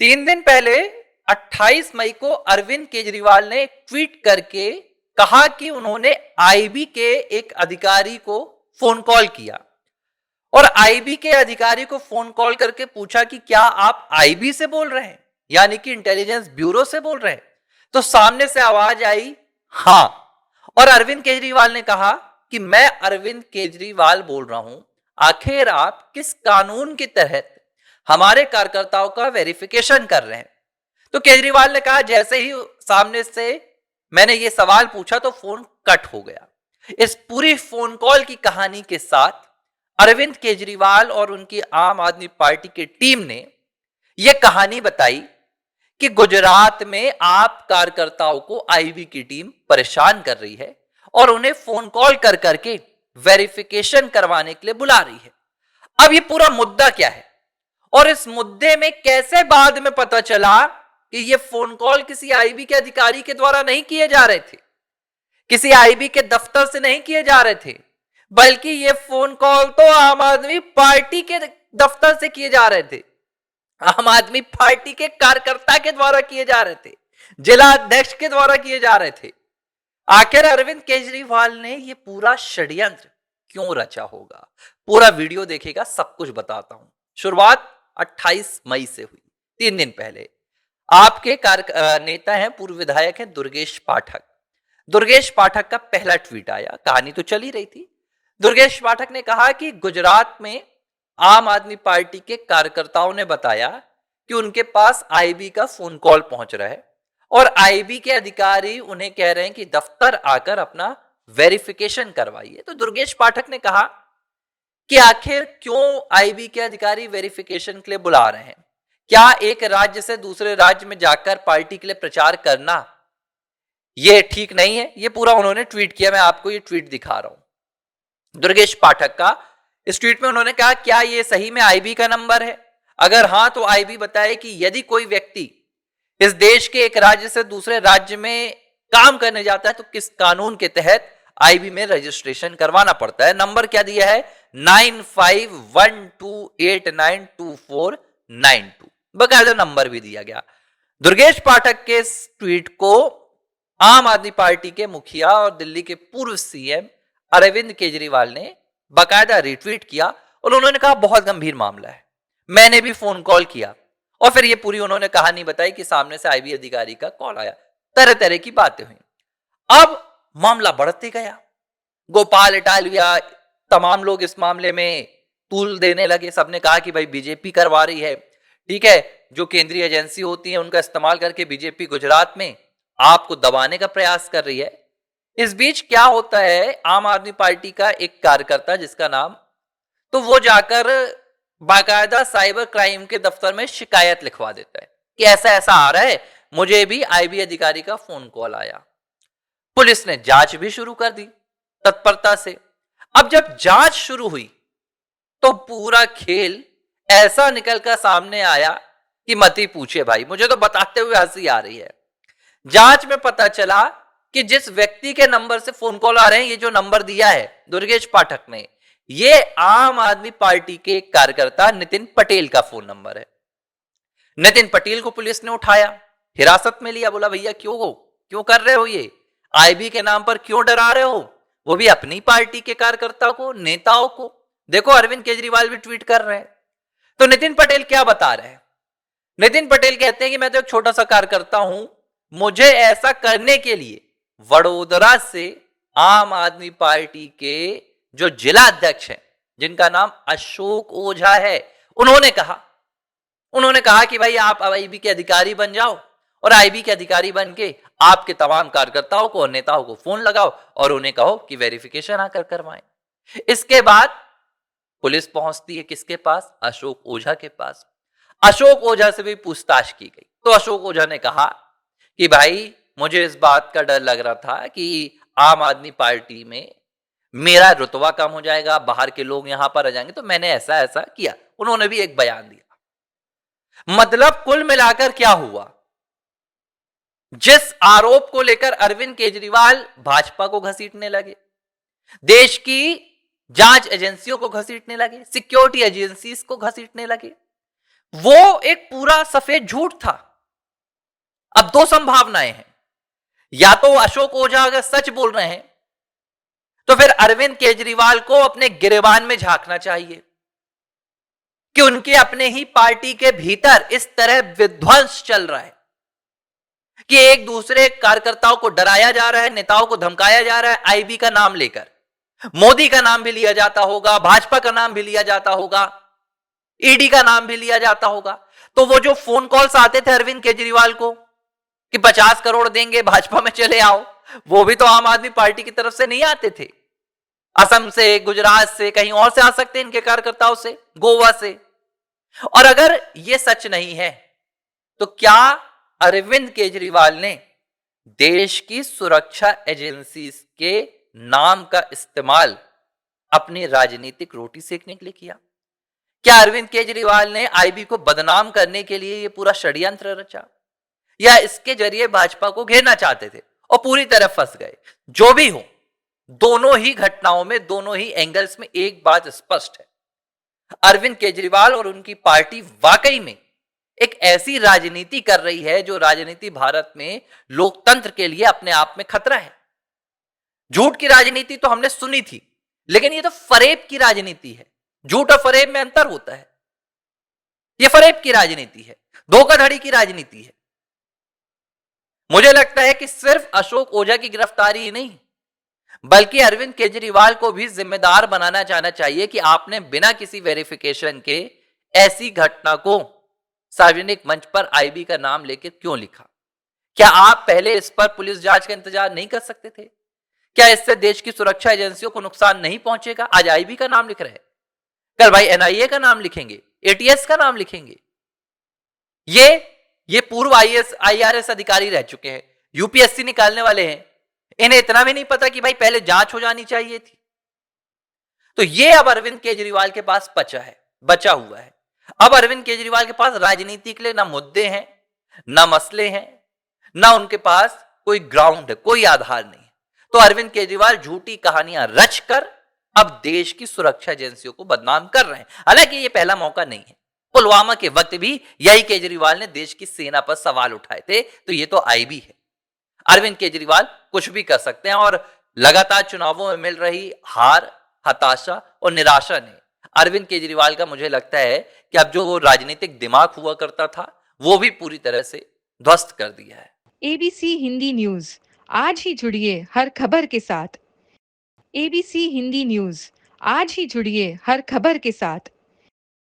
3 दिन पहले 28 मई को अरविंद केजरीवाल ने एक ट्वीट करके कहा कि उन्होंने आईबी के एक अधिकारी को फोन कॉल किया और आईबी के अधिकारी को फोन कॉल करके पूछा कि क्या आप आईबी से बोल रहे हैं, यानी कि इंटेलिजेंस ब्यूरो से बोल रहे हैं। तो सामने से आवाज आई हां, और अरविंद केजरीवाल ने कहा कि मैं अरविंद केजरीवाल बोल रहा हूं, आखिर आप किस कानून के तहत हमारे कार्यकर्ताओं का वेरिफिकेशन कर रहे हैं। तो केजरीवाल ने कहा, जैसे ही सामने से मैंने ये सवाल पूछा तो फोन कट हो गया। इस पूरी फोन कॉल की कहानी के साथ अरविंद केजरीवाल और उनकी आम आदमी पार्टी की टीम ने यह कहानी बताई कि गुजरात में आप कार्यकर्ताओं को आईबी की टीम परेशान कर रही है और उन्हें फोन कॉल कर करके वेरिफिकेशन करवाने के लिए बुला रही है। अब ये पूरा मुद्दा क्या है और इस मुद्दे में कैसे बाद में पता चला कि ये फोन कॉल किसी आईबी के अधिकारी के द्वारा नहीं किए जा रहे थे, किसी आईबी के दफ्तर से नहीं किए जा रहे थे, बल्कि ये फोन कॉल तो आम आदमी पार्टी के दफ्तर से किए जा रहे थे, आम आदमी पार्टी के कार्यकर्ता के द्वारा किए जा रहे थे, जिला अध्यक्ष के द्वारा किए जा रहे थे। आखिर अरविंद केजरीवाल ने यह पूरा षड्यंत्र क्यों रचा होगा? पूरा वीडियो देखेगा, सब कुछ बताता हूं। शुरुआत 28 मई से हुई, 3 दिन पहले। आपके नेता हैं, पूर्व विधायक हैं दुर्गेश पाठक। दुर्गेश पाठक का पहला ट्वीट आया, कहानी तो चल ही रही थी। दुर्गेश पाठक ने कहा कि गुजरात में आम आदमी पार्टी के कार्यकर्ताओं ने बताया कि उनके पास आईबी का फोन कॉल पहुंच रहा है और आईबी के अधिकारी उन्हें कह रहे हैं कि दफ्तर आकर अपना वेरिफिकेशन करवाइए। तो दुर्गेश पाठक ने कहा कि आखिर क्यों आईबी के अधिकारी वेरिफिकेशन के लिए बुला रहे हैं? क्या एक राज्य से दूसरे राज्य में जाकर पार्टी के लिए प्रचार करना यह ठीक नहीं है? यह पूरा उन्होंने ट्वीट किया, मैं आपको यह ट्वीट दिखा रहा हूं दुर्गेश पाठक का। इस ट्वीट में उन्होंने कहा, क्या यह सही में आईबी का नंबर है? अगर हां तो आईबी बताए कि यदि कोई व्यक्ति इस देश के एक राज्य से दूसरे राज्य में काम करने जाता है तो किस कानून के तहत आईबी में रजिस्ट्रेशन करवाना पड़ता है। नंबर क्या दिया है? 9512892492, बकायदा नंबर भी दिया गया। दुर्गेश पाठक के इस ट्वीट को आम आदमी पार्टी के मुखिया और दिल्ली के पूर्व सीएम अरविंद केजरीवाल ने बकायदा रिट्वीट किया और उन्होंने कहा बहुत गंभीर मामला है, मैंने भी फोन कॉल किया। और फिर ये पूरी उन्होंने कहानी बताई कि सामने से आईबी अधिकारी का कॉल आया, तरह तरह की बातें हुई। अब मामला बढ़ते गया, गोपाल इटालिया, तमाम लोग इस मामले में तूल देने लगे। सबने कहा कि भाई बीजेपी करवा रही है, ठीक है, जो केंद्रीय एजेंसी होती है उनका इस्तेमाल करके बीजेपी गुजरात में आपको दबाने का प्रयास कर रही है। इस बीच क्या होता है, आम आदमी पार्टी का एक कार्यकर्ता जिसका नाम, तो वो जाकर बाकायदा साइबर क्राइम के दफ्तर में शिकायत लिखवा देता है कि ऐसा ऐसा आ रहा है, मुझे भी आईबी अधिकारी का फोन कॉल आया। पुलिस ने जांच भी शुरू कर दी तत्परता से। अब जब जांच शुरू हुई तो पूरा खेल ऐसा निकल कर सामने आया कि मत ही पूछे भाई, मुझे तो बताते हुए हंसी आ रही है। जांच में पता चला कि जिस व्यक्ति के नंबर से फोन कॉल आ रहे हैं, ये जो नंबर दिया है दुर्गेश पाठक ने, ये आम आदमी पार्टी के कार्यकर्ता नितिन पटेल का फोन नंबर है। नितिन पटेल को पुलिस ने उठाया, हिरासत में लिया, बोला भैया क्यों कर रहे हो ये, आईबी के नाम पर क्यों डरा रहे हो, वो भी अपनी पार्टी के कार्यकर्ता को, नेताओं को। देखो अरविंद केजरीवाल भी ट्वीट कर रहे हैं। तो नितिन पटेल क्या बता रहे हैं? नितिन पटेल कहते हैं कि मैं तो एक छोटा सा कार्यकर्ता हूं, मुझे ऐसा करने के लिए वडोदरा से आम आदमी पार्टी के जो जिला अध्यक्ष हैं, जिनका नाम अशोक ओझा है, उन्होंने कहा कि भाई आप आईबी के अधिकारी बन जाओ और आईबी के अधिकारी बन के आपके तमाम कार्यकर्ताओं को और नेताओं को फोन लगाओ और उन्हें कहो कि वेरिफिकेशन आकर करवाएं। इसके बाद पुलिस पहुंचती है किसके पास? अशोक ओझा के पास। अशोक ओझा से भी पूछताछ की गई तो अशोक ओझा ने कहा कि भाई मुझे इस बात का डर लग रहा था कि आम आदमी पार्टी में मेरा रुतबा कम हो जाएगा, बाहर के लोग यहां पर आ जाएंगे, तो मैंने ऐसा ऐसा किया। उन्होंने भी एक बयान दिया। मतलब कुल मिलाकर क्या हुआ, जिस आरोप को लेकर अरविंद केजरीवाल भाजपा को घसीटने लगे, देश की जांच एजेंसियों को घसीटने लगे, सिक्योरिटी एजेंसीज को घसीटने लगे, वो एक पूरा सफेद झूठ था। अब दो संभावनाएं हैं, या तो अशोक ओझा अगर सच बोल रहे हैं तो फिर अरविंद केजरीवाल को अपने गिरेबान में झांकना चाहिए कि उनके अपने ही पार्टी के भीतर इस तरह विध्वंस चल रहा है कि एक दूसरे कार्यकर्ताओं को डराया जा रहा है, नेताओं को धमकाया जा रहा है आईबी का नाम लेकर। मोदी का नाम भी लिया जाता होगा, भाजपा का नाम भी लिया जाता होगा, ईडी का नाम भी लिया जाता होगा। तो वो जो फोन कॉल्स आते थे अरविंद केजरीवाल को कि 50 करोड़ देंगे, भाजपा में चले आओ, वो भी तो आम आदमी पार्टी की तरफ से नहीं आते थे। असम से, गुजरात से, कहीं और से आ सकते हैं इनके कार्यकर्ताओं से, गोवा से। और अगर ये सच नहीं है तो क्या अरविंद केजरीवाल ने देश की सुरक्षा एजेंसी के नाम का इस्तेमाल अपनी राजनीतिक रोटी सेकने के लिए किया? क्या अरविंद केजरीवाल ने आईबी को बदनाम करने के लिए यह पूरा षड्यंत्र रचा, या इसके जरिए भाजपा को घेरना चाहते थे और पूरी तरह फंस गए? जो भी हो, दोनों ही घटनाओं में, दोनों ही एंगल्स में एक बात स्पष्ट है, अरविंद केजरीवाल और उनकी पार्टी वाकई में एक ऐसी राजनीति कर रही है जो राजनीति भारत में लोकतंत्र के लिए अपने आप में खतरा है। झूठ की राजनीति तो हमने सुनी थी, लेकिन ये तो फरेब की राजनीति है। झूठ और फरेब में अंतर होता है। ये फरेब की राजनीति है, धोखाधड़ी की राजनीति है। मुझे लगता है कि सिर्फ अशोक ओझा की गिरफ्तारी ही नहीं, बल्कि अरविंद केजरीवाल को भी जिम्मेदार बनाना चाहना चाहिए कि आपने बिना किसी वेरिफिकेशन के ऐसी घटना को सार्वजनिक मंच पर आईबी का नाम लेकर क्यों लिखा? क्या आप पहले इस पर पुलिस जांच का इंतजार नहीं कर सकते थे? क्या इससे देश की सुरक्षा एजेंसियों को नुकसान नहीं पहुंचेगा? आज आईबी का नाम लिख रहे हैं, कल भाई एनआईए का नाम लिखेंगे, एटीएस का नाम लिखेंगे। ये पूर्व आईएएस आईआरएस अधिकारी रह चुके हैं, यूपीएससी निकालने वाले हैं, इन्हें इतना भी नहीं पता कि भाई पहले जांच हो जानी चाहिए थी। तो ये अब अरविंद केजरीवाल के पास बचा हुआ है। अब अरविंद केजरीवाल के पास राजनीति के लिए ना मुद्दे हैं, ना मसले हैं, ना उनके पास कोई ग्राउंड है, कोई आधार नहीं है। तो अरविंद केजरीवाल झूठी कहानियां रचकर अब देश की सुरक्षा एजेंसियों को बदनाम कर रहे हैं। हालांकि ये पहला मौका नहीं है, पुलवामा के वक्त भी यही केजरीवाल ने देश की सेना पर सवाल उठाए थे। तो ये तो आईबी है। अरविंद केजरीवाल कुछ भी कर सकते हैं और लगातार चुनावों में मिल रही हार, हताशा और निराशा ने अरविंद केजरीवाल का, मुझे लगता है कि अब जो वो राजनीतिक दिमाग हुआ करता था वो भी पूरी तरह से ध्वस्त कर दिया है। एबीसी हिंदी न्यूज, आज ही जुड़िए हर खबर के साथ। एबीसी हिंदी न्यूज, आज ही जुड़िए हर खबर के साथ।